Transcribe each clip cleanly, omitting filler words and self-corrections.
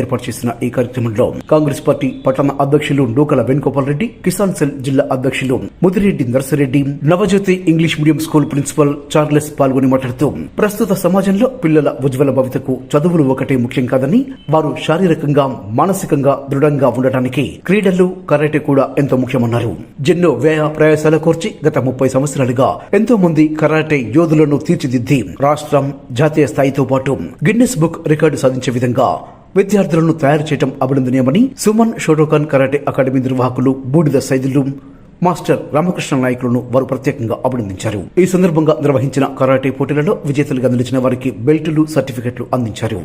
ఏర్పాటు చేసిన ఈ కార్యక్రమంలో కాంగ్రెస్ పార్టీ పట్టణ అధ్యక్షులు నూకల వేణుగోపాల్ రెడ్డి, కిసాన్ సెల్ జిల్లా అధ్యక్షులు Mudireddy Narsireddy, Navajyothi English medium school principal Charles పాల్గొని మాట్లాడుతూ ప్రస్తుత సమాజంలో పిల్లల ఉజ్వల భవితకు చదువులు ఒకటే ముఖ్యం కాదని, వారు శారీరకంగా మానసికంగా దృఢంగా ఉండటానికి క్రీడలు కరాటే కూడా ఎంతో ముఖ్యమన్నారు. ఎన్నో వ్యయ ప్రయాసాల కోర్చి గత 30 సంవత్సరాలుగా ఎంతో మంది కరాటే యోధులను తీర్చిదిద్ది రాష్ట్రం, జాతీయ స్థాయితో పాటు గిన్నెస్ బుక్ రికార్డు సాధించే విధంగా విద్యార్థులను తయారు చేయడం అభినందనీయమని సుమన్ షోటోకాన్ కరాటే అకాడమీ నిర్వాహకులు బూడిద సైదులు, మాస్టర్ రామకృష్ణ నాయకులను వారు ప్రత్యేకంగా అభినందించారు. ఈ సందర్భంగా నిర్వహించిన కరాటే పోటీలలో విజేతలుగా నిలిచిన వారికి బెల్టులు, సర్టిఫికెట్లు అందించారు.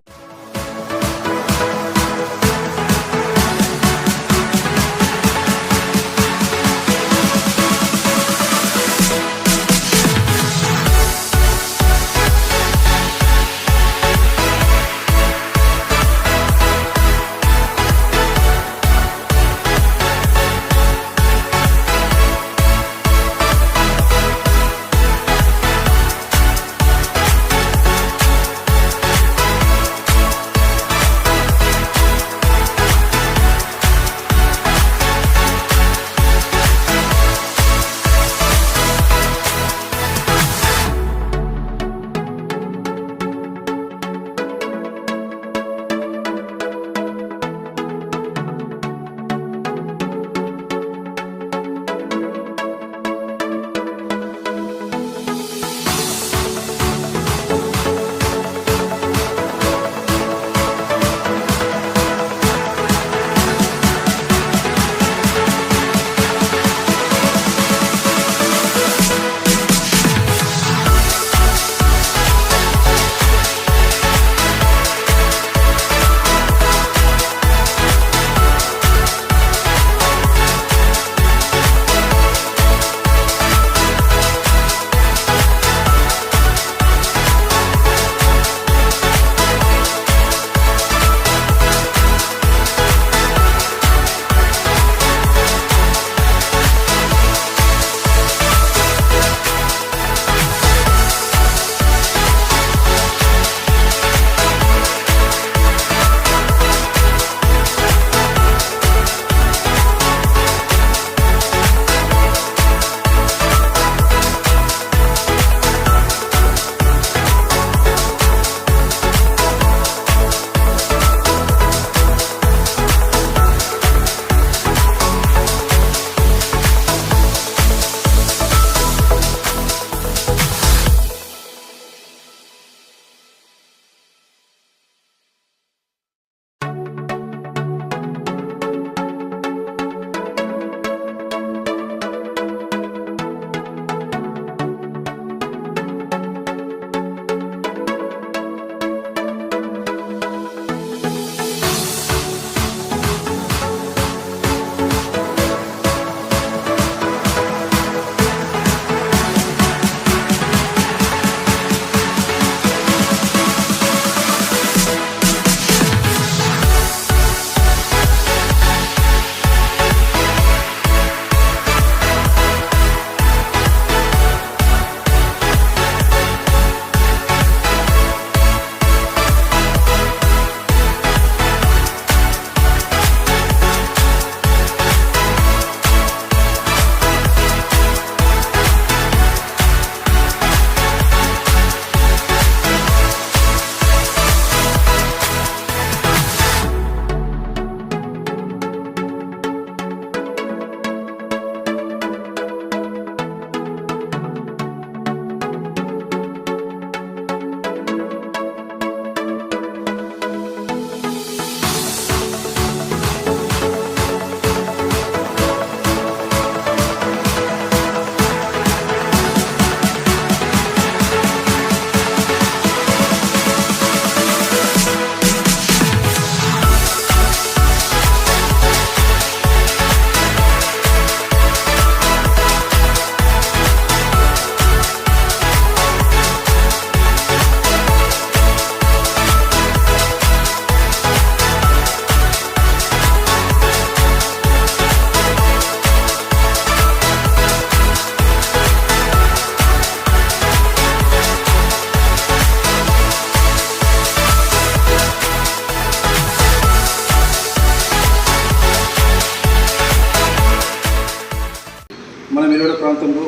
ప్రాంతంలో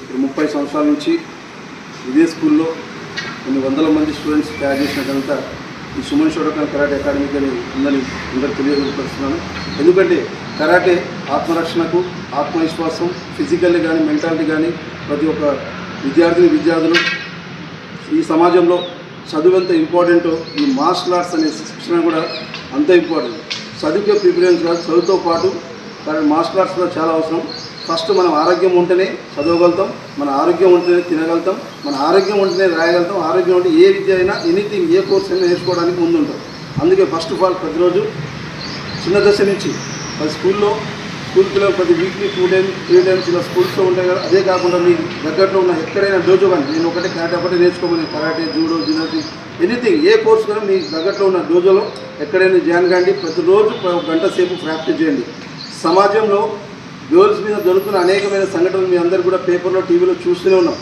ఇప్పుడు 30 సంవత్సరాల నుంచి ఇదే స్కూల్లో కొన్ని వందల మంది స్టూడెంట్స్ తయారు చేసిన కనుక ఈ సుమన్ షోటోకాన్ కరాటే అకాడమీకి అందరూ తెలియజేస్తున్నాను. ఎందుకంటే కరాటే ఆత్మరక్షణకు, ఆత్మవిశ్వాసం, ఫిజికల్లీ కానీ మెంటాలిటీ కానీ ప్రతి ఒక్క విద్యార్థులు ఈ సమాజంలో చదువు ఎంత ఇంపార్టెంటో ఈ మార్షల్ ఆర్ట్స్ అనే శిక్షణ కూడా అంత ఇంపార్టెంట్. చదువుకే ప్రిఫరెన్స్ కాదు, చదువుతో పాటు కానీ మార్షల్ ఆర్ట్స్ కూడా చాలా అవసరం. ఫస్ట్ మనం ఆరోగ్యం ఉంటేనే చదవగలుగుతాం, మన ఆరోగ్యం ఉంటేనే తినగలుగుతాం, మన ఆరోగ్యం ఉంటేనే రాయగలుగుతాం, ఆరోగ్యం ఉంటే ఏ విద్య అయినా ఎనీథింగ్ ఏ కోర్స్ అయినా నేర్చుకోవడానికి ముందుంటాం. అందుకే ఫస్ట్ ఆఫ్ ఆల్ ప్రతిరోజు చిన్న దశ నుంచి స్కూల్ పిల్లలు ప్రతి వీక్లీ 2 times 3 times ఇలా స్కూల్స్లో ఉంటాయి కదా. అదే కాకుండా మీకు దగ్గరలో ఉన్న ఎక్కడైనా డోజో కానీ నేను ఒకటే కరాటే ఒకటే నేర్చుకోమని కరాటే, జూడో, జిమ్నాస్టిక్ ఎనీథింగ్ ఏ కోర్స్ కూడా మీ దగ్గరలో ఉన్న డోజోలో ఎక్కడైనా జాయిన్ కాండి. ప్రతిరోజు 1 గంట సేపు ప్రాక్టీస్ చేయండి. సమాజంలో గర్ల్స్ మీద జరుగుతున్న అనేకమైన సంఘటనలు మీ అందరూ కూడా పేపర్లో, టీవీలో చూస్తూనే ఉన్నాం.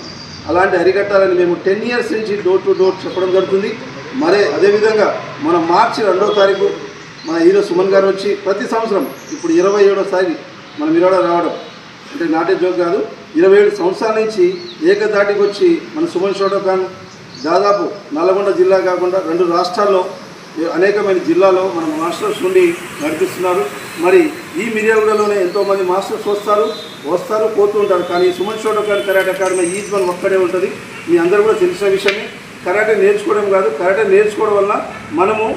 అలాంటి అరికట్టాలని మేము 10 years నుంచి డోర్ టు డోర్ చెప్పడం జరుగుతుంది. మరి అదేవిధంగా మనం మార్చి 2వ తారీఖు మన హీరో సుమన్ గారు వచ్చి ప్రతి సంవత్సరం ఇప్పుడు 27వ మన మిరాడ రావడం అంటే నాటే జోక్ కాదు. 27 సంవత్సరాల నుంచి ఏకధాటికి వచ్చి మన సుమన్ షోటోకాన్ దాదాపు నల్గొండ జిల్లా కాకుండా 2 రాష్ట్రాల్లో అనేకమైన జిల్లాలో మన మాస్టర్స్ నుండి నడిపిస్తున్నారు. మరి ఈ మిర్యాలగూడలోనే ఎంతోమంది మాస్టర్స్ వస్తారు పోతూ ఉంటారు. కానీ Suman Shotokan karate academy is one ఒక్కడే ఉంటుంది. మీ అందరూ కూడా తెలిసిన విషయమే. కరాటే నేర్చుకోవడం కాదు, కరాటే నేర్చుకోవడం వల్ల మనము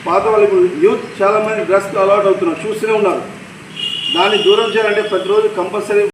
పాత వాళ్ళు ఇప్పుడు యూత్ చాలామంది డ్రగ్స్కి అలవాటు అవుతున్నారు, చూస్తూనే ఉన్నారు. దాన్ని దూరం చేయాలంటే ప్రతిరోజు కంపల్సరీ